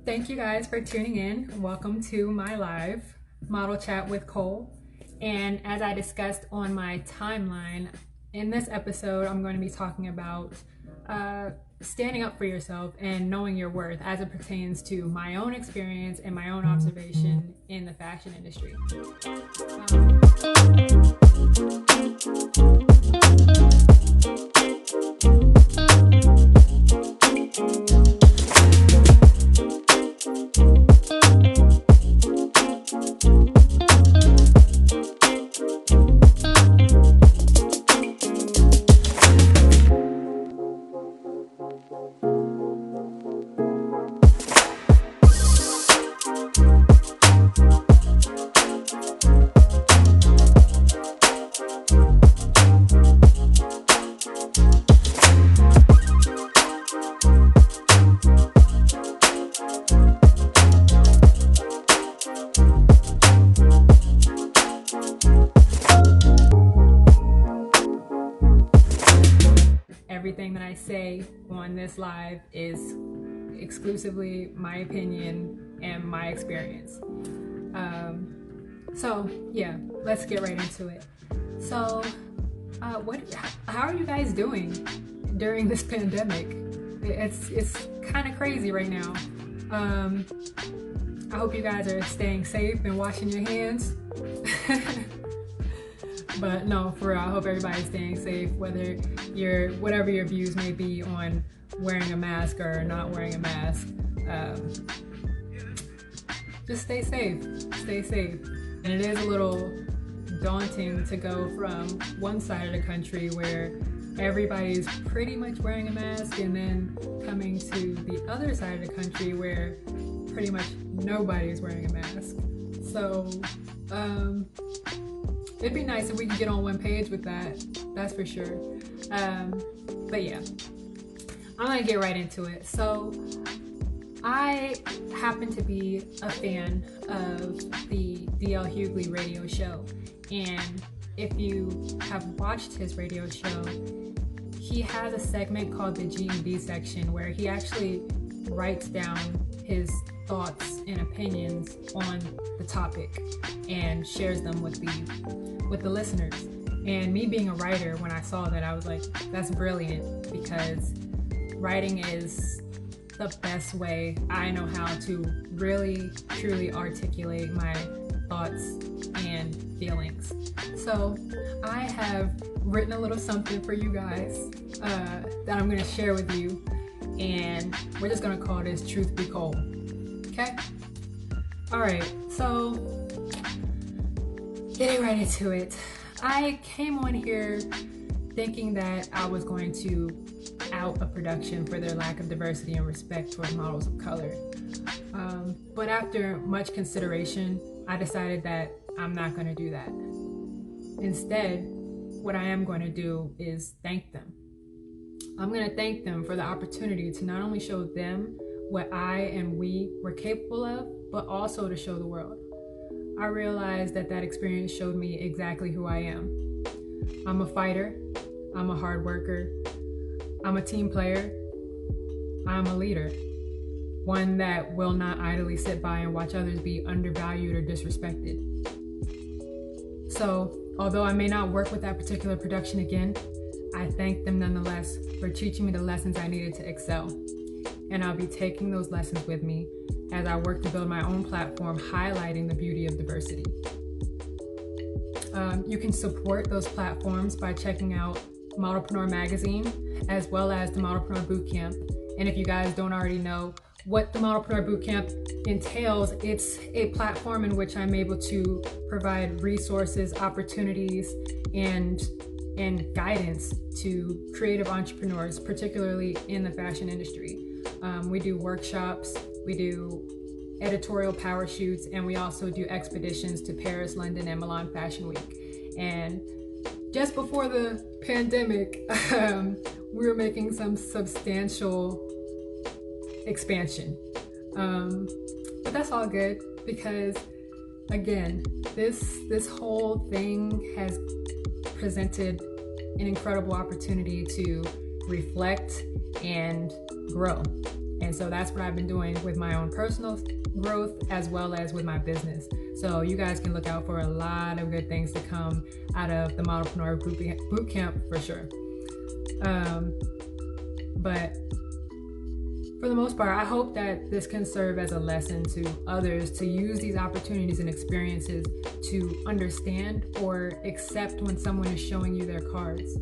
Thank you guys for tuning in. Welcome to my live model chat with Cole. And as I discussed on my timeline, in this episode, I'm going to be talking about standing up for yourself and knowing your worth as it pertains to my own experience and my own observation in the fashion industry. Everything that I say on this live is exclusively my opinion and my experience. So yeah, let's get right into it. So how are you guys doing during this pandemic? It's kind of crazy right now. I hope you guys are staying safe and washing your hands. But no, for real, I hope everybody's staying safe, whatever your views may be on wearing a mask or not wearing a mask. Just stay safe, stay safe. And it is a little daunting to go from one side of the country where everybody's pretty much wearing a mask and then coming to the other side of the country where pretty much nobody's wearing a mask. So, it'd be nice if we could get on one page with that, that's for sure. But yeah, I'm gonna get right into it. So I happen to be a fan of the D.L. Hughley radio show. And if you have watched his radio show, he has a segment called the G&B section where he actually writes down his thoughts and opinions on the topic and shares them with the listeners. And me being a writer, when I saw that, I was like, that's brilliant, because writing is the best way I know how to really truly articulate my thoughts and feelings. So I have written a little something for you guys that I'm going to share with you, and we're just going to call this Truth Be Cold. Okay? Alright, so getting right into it. I came on here thinking that I was going to out a production for their lack of diversity and respect toward models of color. But after much consideration, I decided that I'm not going to do that. Instead, what I am going to do is thank them. I'm going to thank them for the opportunity to not only show them what I and we were capable of, but also to show the world. I realized that experience showed me exactly who I am. I'm a fighter, I'm a hard worker, I'm a team player, I'm a leader. One that will not idly sit by and watch others be undervalued or disrespected. So, although I may not work with that particular production again, I thank them nonetheless for teaching me the lessons I needed to excel. And I'll be taking those lessons with me as I work to build my own platform highlighting the beauty of diversity. You can support those platforms by checking out Modelpreneur Magazine as well as the Modelpreneur Bootcamp. And if you guys don't already know what the Modelpreneur Bootcamp entails, it's a platform in which I'm able to provide resources, opportunities, and guidance to creative entrepreneurs, particularly in the fashion industry. We do workshops, we do editorial power shoots, and we also do expeditions to Paris, London, and Milan Fashion Week. And just before the pandemic, we were making some substantial expansion. But that's all good, because again, this whole thing has presented an incredible opportunity to reflect and grow. And so that's what I've been doing with my own personal growth as well as with my business. So you guys can look out for a lot of good things to come out of the Modelpreneur Bootcamp for sure. But for the most part, I hope that this can serve as a lesson to others to use these opportunities and experiences to understand or accept when someone is showing you their cards.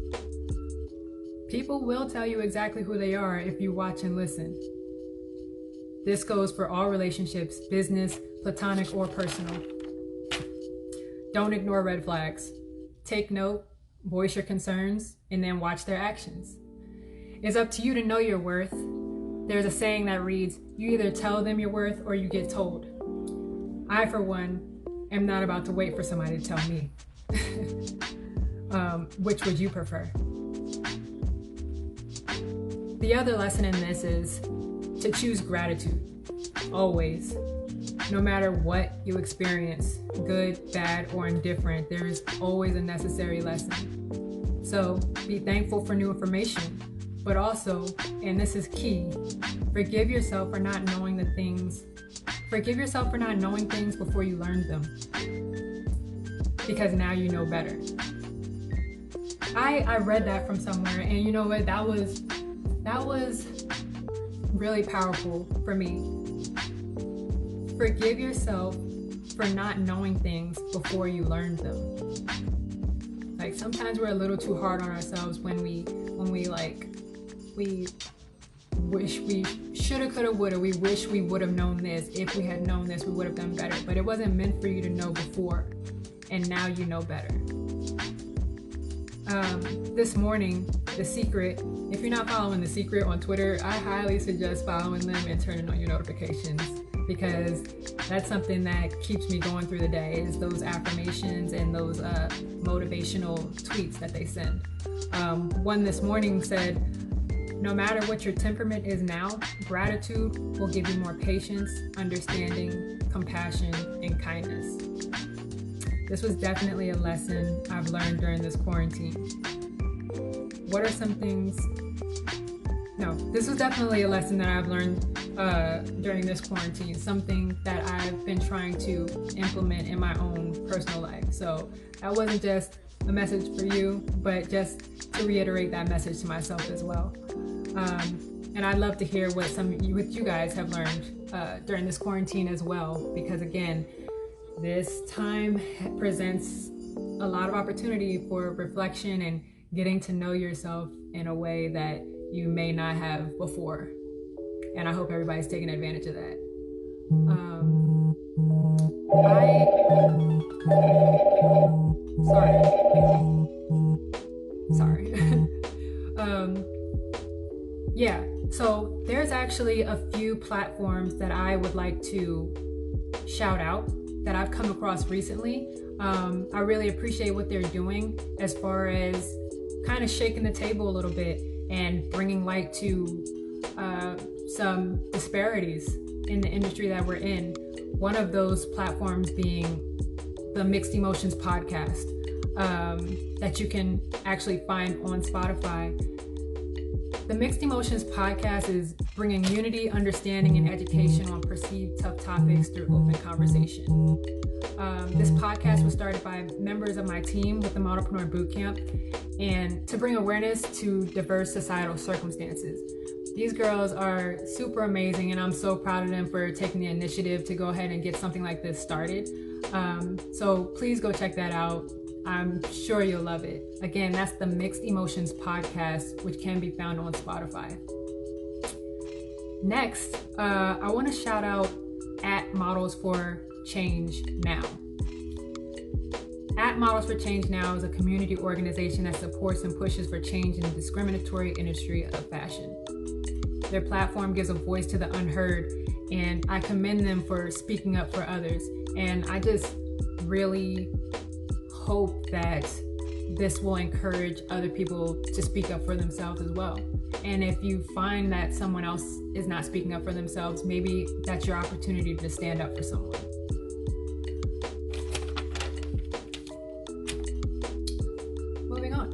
People will tell you exactly who they are if you watch and listen. This goes for all relationships, business, platonic, or personal. Don't ignore red flags. Take note, voice your concerns, and then watch their actions. It's up to you to know your worth. There's a saying that reads, you either tell them your worth or you get told. I, for one, am not about to wait for somebody to tell me. Which would you prefer? The other lesson in this is to choose gratitude, always. No matter what you experience, good, bad, or indifferent, there is always a necessary lesson. So be thankful for new information, but also, and this is key, forgive yourself for not knowing things before you learned them. Because now you know better. I read that from somewhere, and you know what, that was really powerful for me. Forgive yourself for not knowing things before you learned them. Like sometimes we're a little too hard on ourselves when we wish we shoulda, coulda, woulda. We wish we would have known this. If we had known this, we would have done better. But it wasn't meant for you to know before, and now you know better. This morning, The Secret, if you're not following The Secret on Twitter, I highly suggest following them and turning on your notifications, because that's something that keeps me going through the day, is those affirmations and those motivational tweets that they send. One this morning said, no matter what your temperament is now, gratitude will give you more patience, understanding, compassion, and kindness. This was definitely a lesson I've learned during this quarantine. What are some things? No, this was definitely a lesson that I've learned during this quarantine, something that I've been trying to implement in my own personal life. So that wasn't just a message for you, but just to reiterate that message to myself as well. And I'd love to hear what you guys have learned during this quarantine as well, because again, this time presents a lot of opportunity for reflection and getting to know yourself in a way that you may not have before. And I hope everybody's taking advantage of that. Yeah, so there's actually a few platforms that I would like to shout out that I've come across recently. I really appreciate what they're doing as far as kind of shaking the table a little bit and bringing light to some disparities in the industry that we're in. One of those platforms being the Mixed Emotions podcast that you can actually find on Spotify. The Mixed Emotions podcast is bringing unity, understanding, and education on perceived tough topics through open conversation. This podcast was started by members of my team with the Modelpreneur Bootcamp, and to bring awareness to diverse societal circumstances. These girls are super amazing, and I'm so proud of them for taking the initiative to go ahead and get something like this started. So please go check that out. I'm sure you'll love it. Again, that's the Mixed Emotions podcast, which can be found on Spotify. Next, I want to shout out at Models for Change Now. At Models for Change Now is a community organization that supports and pushes for change in the discriminatory industry of fashion. Their platform gives a voice to the unheard, and I commend them for speaking up for others. And I just really hope that this will encourage other people to speak up for themselves as well. And if you find that someone else is not speaking up for themselves, maybe that's your opportunity to stand up for someone. Moving on.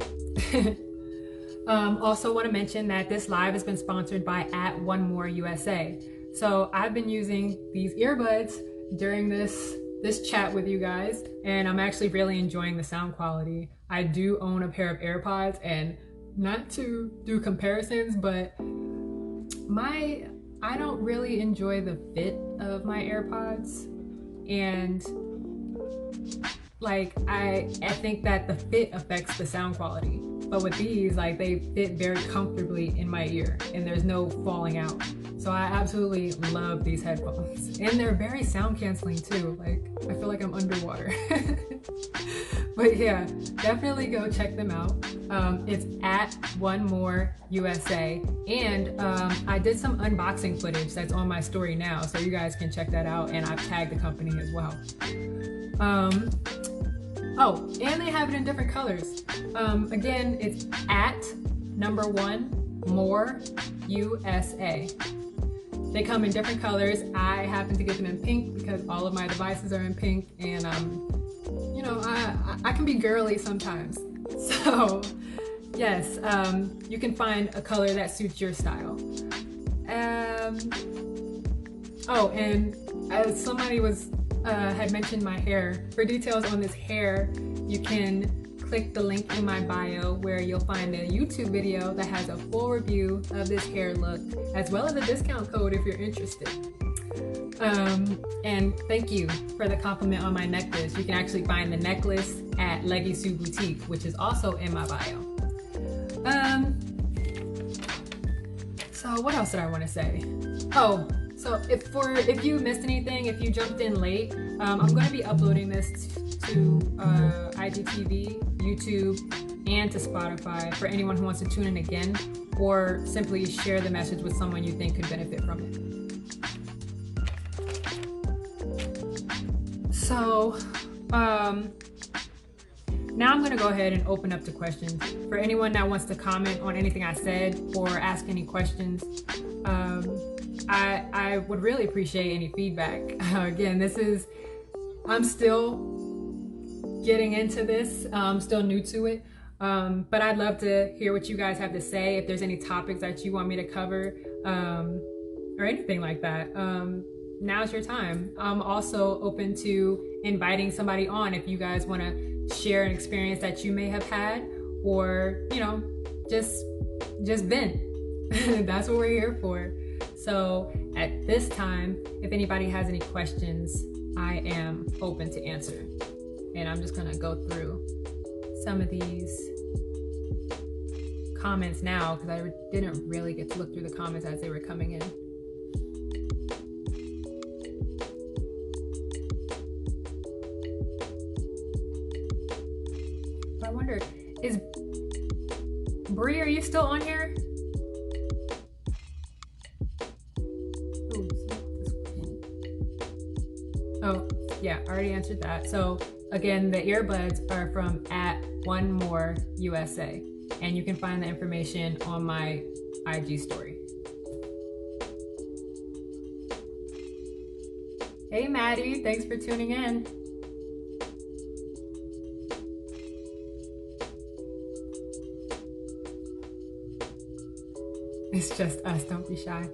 Also want to mention that this live has been sponsored by @OneMoreUSA. So I've been using these earbuds during this chat with you guys, and I'm actually really enjoying the sound quality. I do own a pair of AirPods, and not to do comparisons, but I don't really enjoy the fit of my AirPods, and like I think that the fit affects the sound quality. But with these, like, they fit very comfortably in my ear and there's no falling out. So I absolutely love these headphones. And they're very sound canceling too. Like, I feel like I'm underwater. But yeah, definitely go check them out. It's @OneMoreUSA. And I did some unboxing footage that's on my story now, so you guys can check that out, and I've tagged the company as well. Oh, and they have it in different colors. Again, it's @1MoreUSA. They come in different colors. I happen to get them in pink because all of my devices are in pink, and you know, I can be girly sometimes. So yes, you can find a color that suits your style. Oh, and as somebody had mentioned my hair. For details on this hair, you can click the link in my bio where you'll find a YouTube video that has a full review of this hair look, as well as a discount code if you're interested. And thank you for the compliment on my necklace. You can actually find the necklace at Leggy Sue Boutique, which is also in my bio. So what else did I want to say? Oh, so if you missed anything, if you jumped in late, I'm going to be uploading this to IGTV, YouTube, and to Spotify for anyone who wants to tune in again, or simply share the message with someone you think could benefit from it. So now I'm going to go ahead and open up to questions. For anyone that wants to comment on anything I said or ask any questions, I would really appreciate any feedback. Again, I'm still getting into this. I'm still new to it. But I'd love to hear what you guys have to say. If there's any topics that you want me to cover, or anything like that, now's your time. I'm also open to inviting somebody on if you guys want to share an experience that you may have had, or, you know, just vent. That's what we're here for. So at this time, if anybody has any questions, I am open to answer. And I'm just gonna go through some of these comments now, because I didn't really get to look through the comments as they were coming in. I wonder, Briy, are you still on here? Oh, yeah, I already answered that. So again, the earbuds are from @OneMoreUSA, and you can find the information on my IG story. Hey Maddie, thanks for tuning in. It's just us, don't be shy.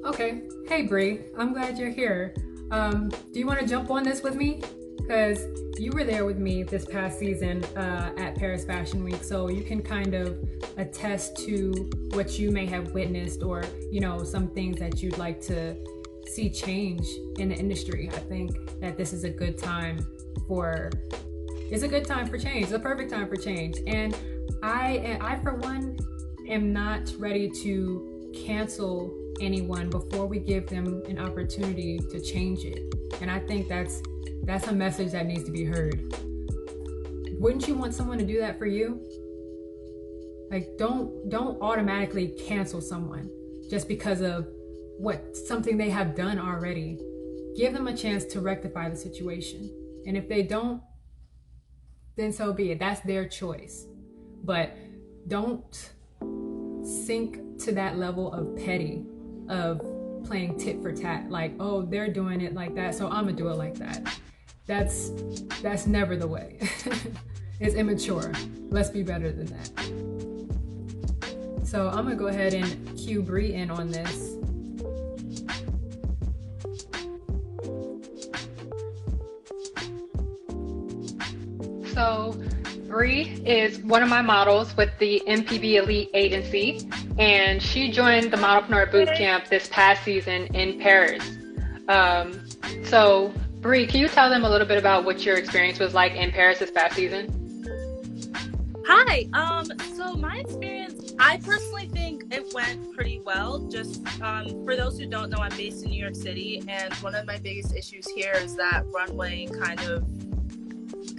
Okay, hey Briy, I'm glad you're here. Do you want to jump on this with me? Because you were there with me this past season at Paris Fashion Week, so you can kind of attest to what you may have witnessed, or, you know, some things that you'd like to see change in the industry. I think that this is a good time for change, the perfect time for change. And I for one am not ready to cancel anyone before we give them an opportunity to change it. And I think that's a message that needs to be heard. Wouldn't you want someone to do that for you? Like, don't automatically cancel someone just because of something they have done already. Give them a chance to rectify the situation. And if they don't, then so be it. That's their choice. But don't sink to that level of petty, of playing tit for tat. Like, oh, they're doing it like that, so I'm gonna do it like that. That's never the way. is immature. Let's be better than that. So I'm gonna go ahead and cue Briy in on this. So Briy is one of my models with the MPB Elite Agency, and she joined the Modelpreneur Bootcamp this past season in Paris. So Briy, can you tell them a little bit about what your experience was like in Paris this past season? Hi. So my experience, I personally think it went pretty well. Just for those who don't know, I'm based in New York City, and one of my biggest issues here is that runway kind of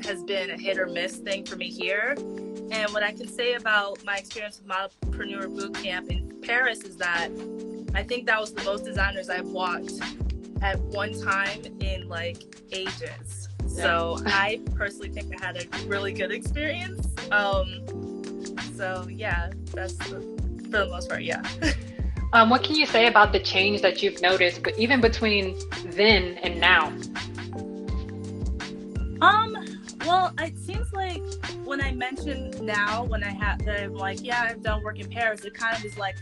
has been a hit or miss thing for me here. And what I can say about my experience with Modelpreneur Bootcamp in Paris is that I think that was the most designers I've walked at one time in like ages. So I personally think I had a really good experience. So yeah, that's for the most part, yeah. What can you say about the change that you've noticed, but even between then and now? Well, it seems like when I mentioned now, when I'm like, yeah, I've done work in Paris, it kind of is like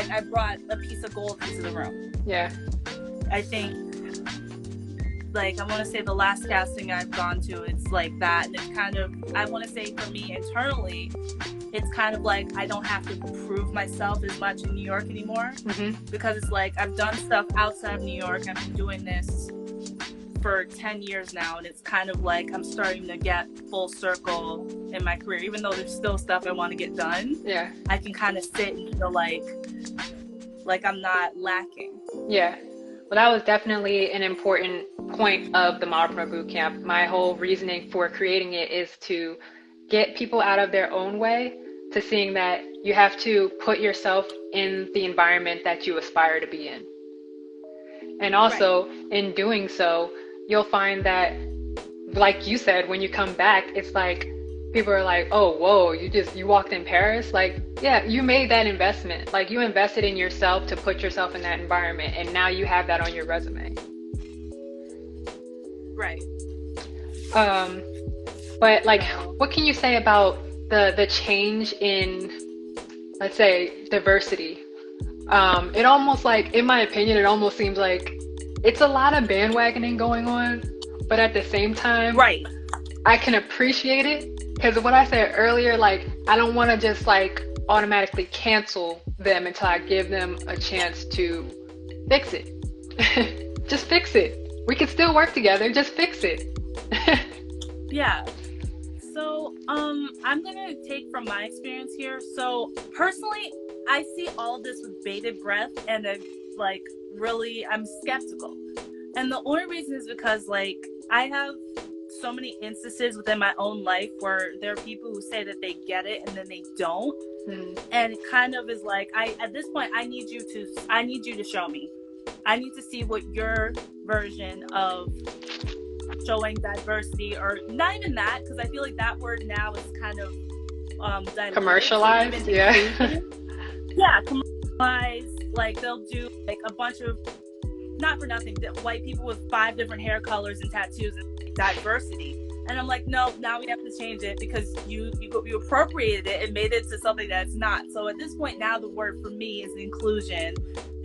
I brought a piece of gold into the room. Yeah. I think, like, I want to say the last casting I've gone to, it's like that. And it's kind of, I want to say for me internally, it's kind of like I don't have to prove myself as much in New York anymore. Mm-hmm. Because it's like I've done stuff outside of New York. I've been doing this for 10 years now, and it's kind of like I'm starting to get full circle in my career. Even though there's still stuff I want to get done, yeah, I can kind of sit and feel like I'm not lacking. Yeah. Well, that was definitely an important point of the Modelpreneur Bootcamp. My whole reasoning for creating it is to get people out of their own way to seeing that you have to put yourself in the environment that you aspire to be in. And also, in doing so, you'll find that, like you said, when you come back, it's like people are like, oh, whoa, you walked in Paris? Like, yeah, you made that investment. Like, you invested in yourself to put yourself in that environment, and now you have that on your resume. Right. But like, what can you say about the change in, let's say, diversity? It almost, like, in my opinion, it almost seems like it's a lot of bandwagoning going on, but at the same time, right, I can appreciate it, because what I said earlier, like, I don't want to just like automatically cancel them until I give them a chance to fix it. Just fix it. We can still work together. Just fix it. Yeah. So I'm gonna take from my experience here. So personally, I see all this with bated breath, and I'm skeptical. And the only reason is because, like, I have so many instances within my own life where there are people who say that they get it and then they don't. And it kind of is like, at this point, I need you to show me. I need to see what your version of showing diversity, or not even that, because I feel like that word now is kind of commercialized. Yeah. Yeah, commercialized. Like, they'll do like a bunch of, not for nothing, white people with 5 different hair colors and tattoos and diversity. And I'm like, no, now we have to change it because you appropriated it and made it to something that's not. So at this point now, the word for me is inclusion,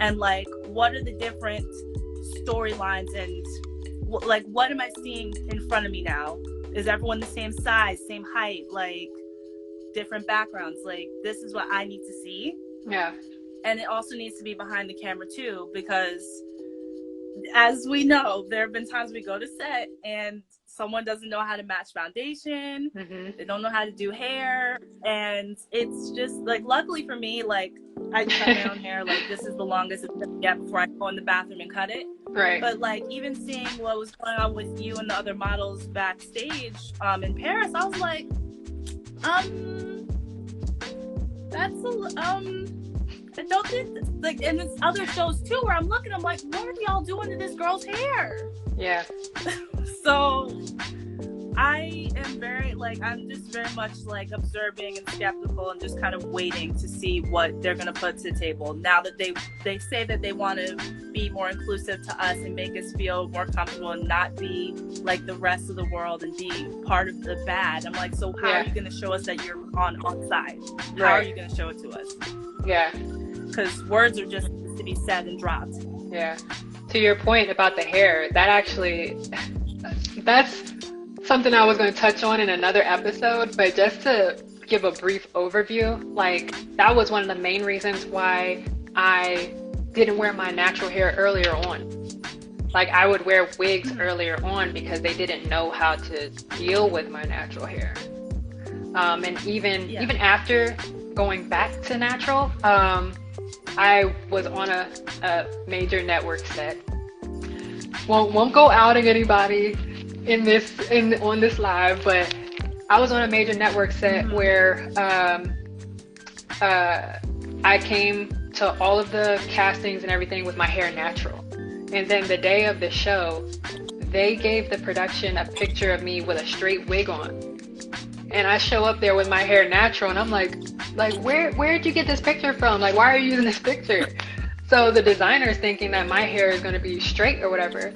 and like, what are the different storylines, and like, what am I seeing in front of me now? Is everyone the same size, same height, like different backgrounds? Like, this is what I need to see. Yeah. And it also needs to be behind the camera too, because as we know, there have been times we go to set and someone doesn't know how to match foundation. Mm-hmm. They don't know how to do hair. And it's just like, luckily for me, like, I cut my own hair. Like, this is the longest it's gonna get before I go in the bathroom and cut it. Right. But like, even seeing what was going on with you and the other models backstage in Paris, I was like, that's I don't think, like, and it's other shows too where I'm looking, I'm like, what are y'all doing to this girl's hair? Yeah. So I am very, like, I'm just very much like observing and skeptical and just kind of waiting to see what they're going to put to the table. Now that they say that they want to be more inclusive to us and make us feel more comfortable and not be like the rest of the world and be part of the bad. I'm like, so how are you going to show us that you're on side? How are you going to show it to us? Yeah. Because words are just to be said and dropped. Yeah. To your point about the hair, that's something I was going to touch on in another episode, but just to give a brief overview, like that was one of the main reasons why I didn't wear my natural hair earlier on. Like I would wear wigs earlier on because they didn't know how to deal with my natural hair. And even after going back to natural, I was on a major network set. Won't go outing anybody on this live, but I was on a major network set where I came to all of the castings and everything with my hair natural. And then the day of the show, they gave the production a picture of me with a straight wig on. And I show up there with my hair natural and I'm like where'd you get this picture from? Like, why are you using this picture? So the designer's thinking that my hair is going to be straight or whatever.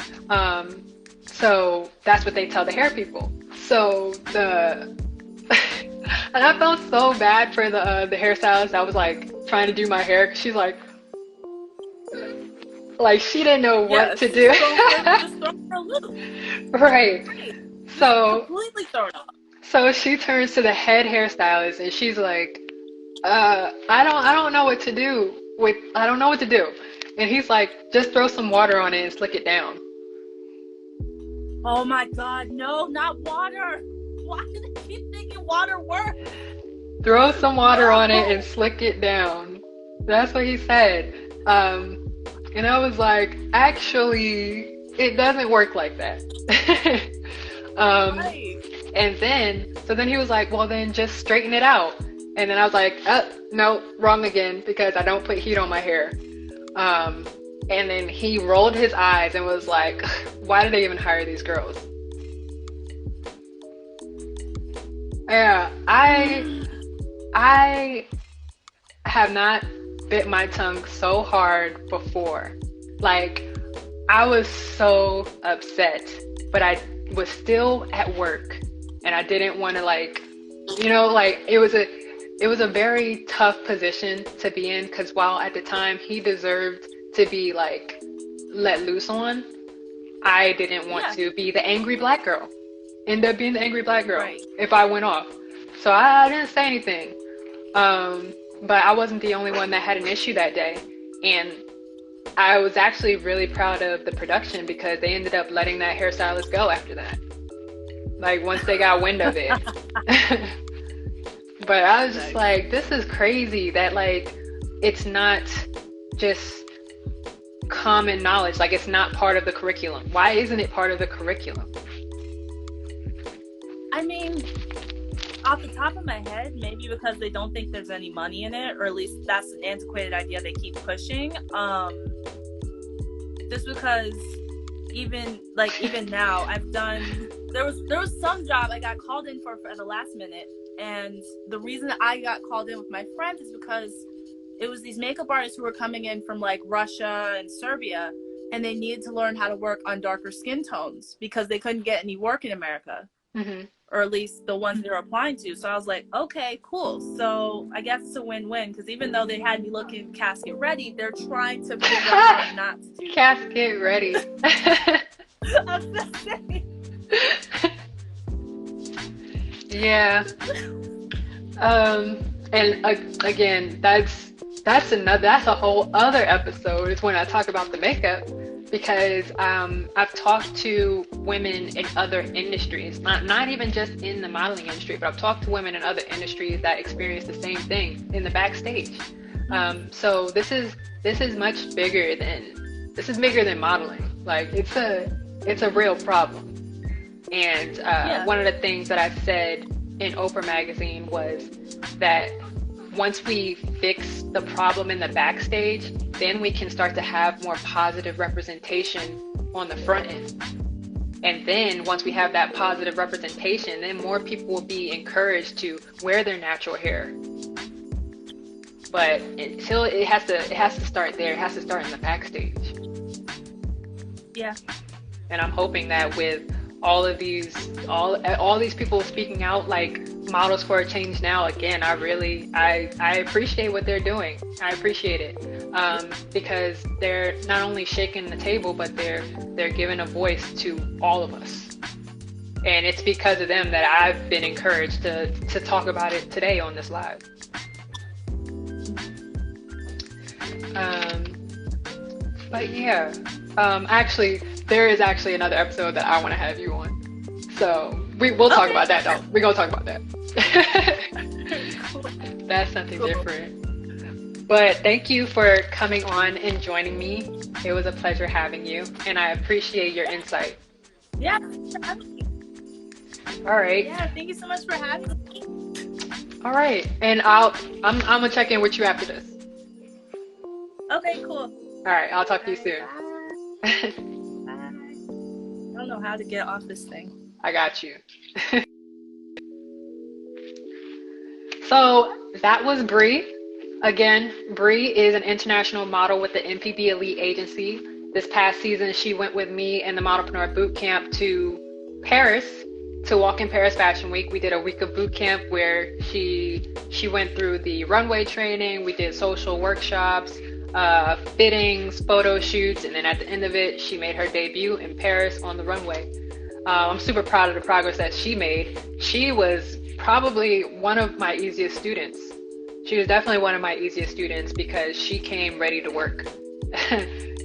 So that's what they tell the hair people. So and I felt so bad for the hairstylist that was like trying to do my hair, because she's like she didn't know what to do. Just throw her a loop. Right. So completely thrown off. So she turns to the head hairstylist and she's like, I don't know what to do. I don't know what to do. And he's like, just throw some water on it and slick it down. Oh my God, no, not water. Why do they keep thinking water works? Throw some water on it and slick it down. That's what he said. And I was like, actually, it doesn't work like that. Right. And then he was like, well, then just straighten it out. And then I was like, no, wrong again, because I don't put heat on my hair. And then he rolled his eyes and was like, why did they even hire these girls? Yeah, I have not bit my tongue so hard before. Like, I was so upset, but I was still at work and I didn't want to it was a very tough position to be in, because while at the time he deserved to be like let loose on, I didn't want to be the angry black girl. End up being the angry black girl if I went off. So I didn't say anything. But I wasn't the only one that had an issue that day. And I was actually really proud of the production, because they ended up letting that hairstylist go after that. Like, once they got wind of it. But I was just like, this is crazy that, like, it's not just common knowledge. Like, it's not part of the curriculum. Why isn't it part of the curriculum? I mean, off the top of my head, maybe because they don't think there's any money in it, or at least that's an antiquated idea they keep pushing. Just because even now, there was some job I got called in for at the last minute. And the reason I got called in with my friend is because it was these makeup artists who were coming in from like Russia and Serbia, and they needed to learn how to work on darker skin tones because they couldn't get any work in America, or at least the ones they were applying to. So I was like, okay, cool. So I guess it's a win-win, because even though they had me looking casket ready, they're trying to figure out how not to do casket ready. I'm just saying. Yeah. And again, that's a whole other episode, is when I talk about the makeup, because I've talked to women in other industries, not even just in the modeling industry, but I've talked to women in other industries that experience the same thing in the backstage. So this is much bigger than modeling. Like, it's a real problem. And one of the things that I said in Oprah Magazine was that once we fix the problem in the backstage, then we can start to have more positive representation on the front end. And then once we have that positive representation, then more people will be encouraged to wear their natural hair. But until it has to start there. It has to start in the backstage. Yeah. And I'm hoping that with all of these people speaking out, like Models for a Change Now, again, I appreciate what they're doing. I appreciate it, because they're not only shaking the table, but they're giving a voice to all of us. And it's because of them that I've been encouraged to talk about it today on this live. But yeah, actually, there is actually another episode that I want to have you on. So we'll talk about that though. We're gonna talk about that. That's something different. But thank you for coming on and joining me. It was a pleasure having you, and I appreciate your insight. Yeah, thanks for having me. All right. Yeah, thank you so much for having me. All right, and I'm gonna check in with you after this. Okay, cool. All right, I'll talk to you soon. Bye. Bye. I don't know how to get off this thing. I got you. So that was Briy. Again, Briy is an international model with the MPB Elite Agency. This past season, she went with me and the Modelpreneur Bootcamp to Paris to walk in Paris Fashion Week. We did a week of boot camp where she went through the runway training. We did social workshops, fittings, photo shoots, and then at the end of it, she made her debut in Paris on the runway. I'm super proud of the progress that she made. She was probably one of my easiest students. She was definitely one of my easiest students because she came ready to work.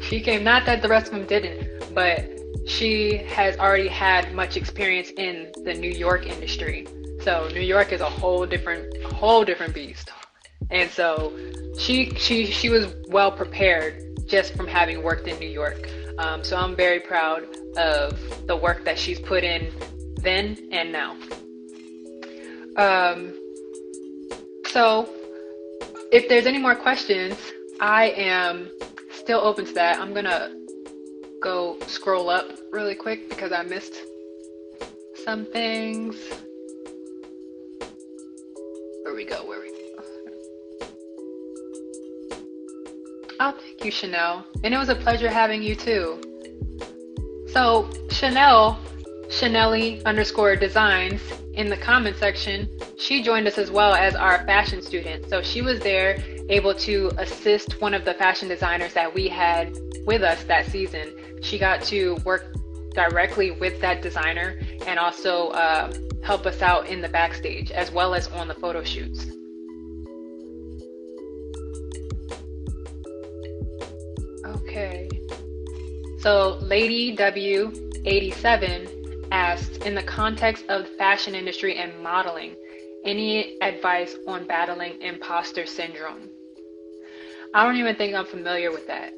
She came, not that the rest of them didn't, but she has already had much experience in the New York industry. So New York is a whole different beast. And so she was well prepared just from having worked in New York. So I'm very proud of the work that she's put in then and now. So if there's any more questions, I am still open to that. I'm gonna go scroll up really quick because I missed some things. Where we go? Oh, thank you, Chanel. And it was a pleasure having you too. So Chanelly_designs in the comment section, she joined us as well as our fashion student. So she was there able to assist one of the fashion designers that we had with us that season. She got to work directly with that designer and also help us out in the backstage as well as on the photo shoots. Okay, so Lady W87 asked, in the context of the fashion industry and modeling, any advice on battling imposter syndrome? I don't even think I'm familiar with that.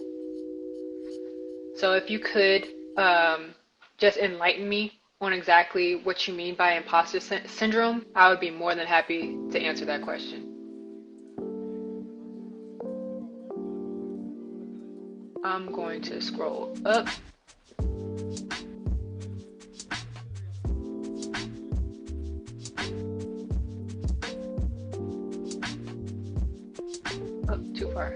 So if you could just enlighten me on exactly what you mean by imposter syndrome, I would be more than happy to answer that question. I'm going to scroll up. Oh, too far.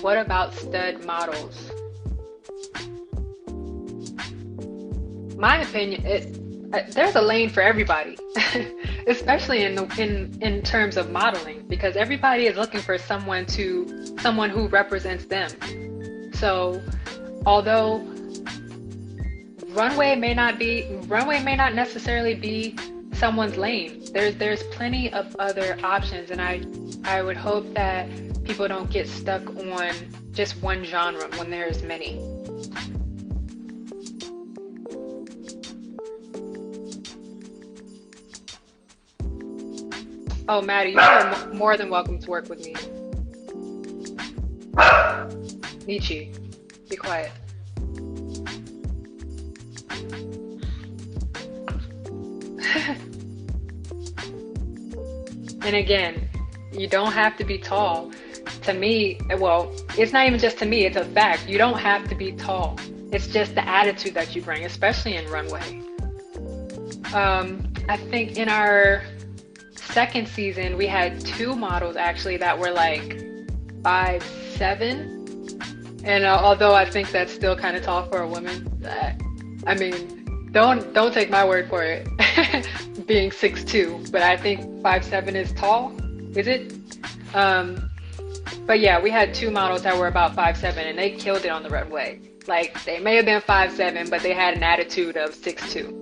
What about stud models? My opinion is there's a lane for everybody, especially in terms of modeling, because everybody is looking for someone who represents them. So although runway may not necessarily be someone's lane, there's plenty of other options, and I would hope that people don't get stuck on just one genre when there's many. Oh, Maddie, you are more than welcome to work with me. Nietzsche, be quiet. And again, you don't have to be tall. To me, well, it's not even just to me, it's a fact. You don't have to be tall. It's just the attitude that you bring, especially in runway. I think in our second season, we had 2 models actually that were like 5'7", and although I think that's still kind of tall for a woman, I mean, don't take my word for it, being 6'2", but I think 5'7" is tall. Is it? But yeah, we had 2 models that were about 5'7", and they killed it on the runway. Like, they may have been 5'7", but they had an attitude of 6'2".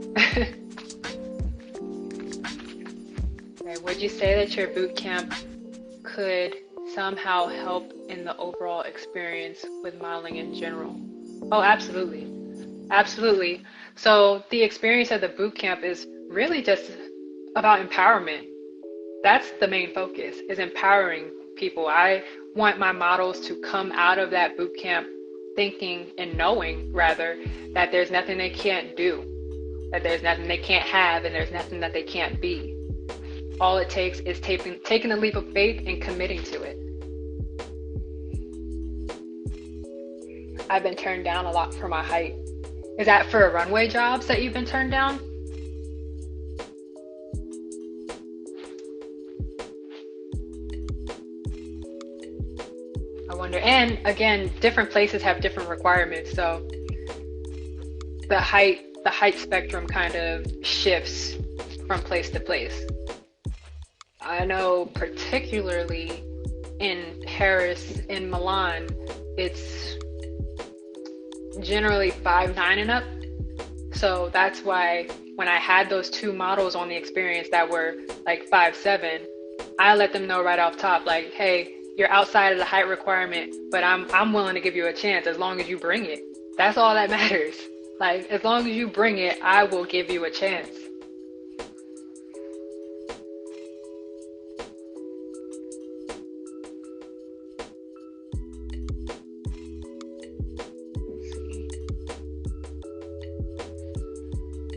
Okay, would you say that your boot camp could somehow help in the overall experience with modeling in general? Oh, absolutely. Absolutely. So the experience of the boot camp is really just about empowerment. That's the main focus, is empowering people. I want my models to come out of that boot camp thinking and knowing, rather, that there's nothing they can't do, that there's nothing they can't have, and there's nothing that they can't be. All it takes is taking a leap of faith and committing to it. I've been turned down a lot for my height. Is that for runway jobs that you've been turned down? I wonder. And again, different places have different requirements, so the height spectrum kind of shifts from place to place. I know particularly in Paris, in Milan, it's generally 5'9" and up. So that's why when I had those 2 models on the experience that were like 5'7", I let them know right off top, like, hey, you're outside of the height requirement, but I'm willing to give you a chance as long as you bring it. That's all that matters. Like, as long as you bring it, I will give you a chance.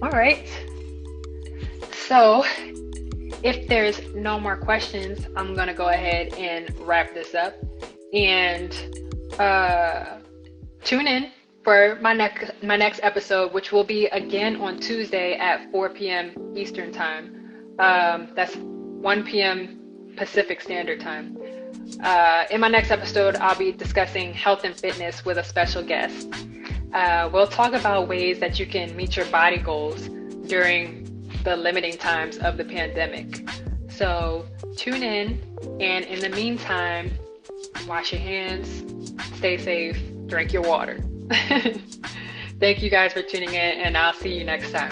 All right. So if there's no more questions, I'm going to go ahead and wrap this up, and tune in for my next episode, which will be again on Tuesday at 4 p.m. Eastern Time. That's 1 p.m. Pacific Standard Time. In my next episode, I'll be discussing health and fitness with a special guest. We'll talk about ways that you can meet your body goals during the limiting times of the pandemic. So tune in, and in the meantime, wash your hands, stay safe, drink your water. Thank you guys for tuning in, and I'll see you next time.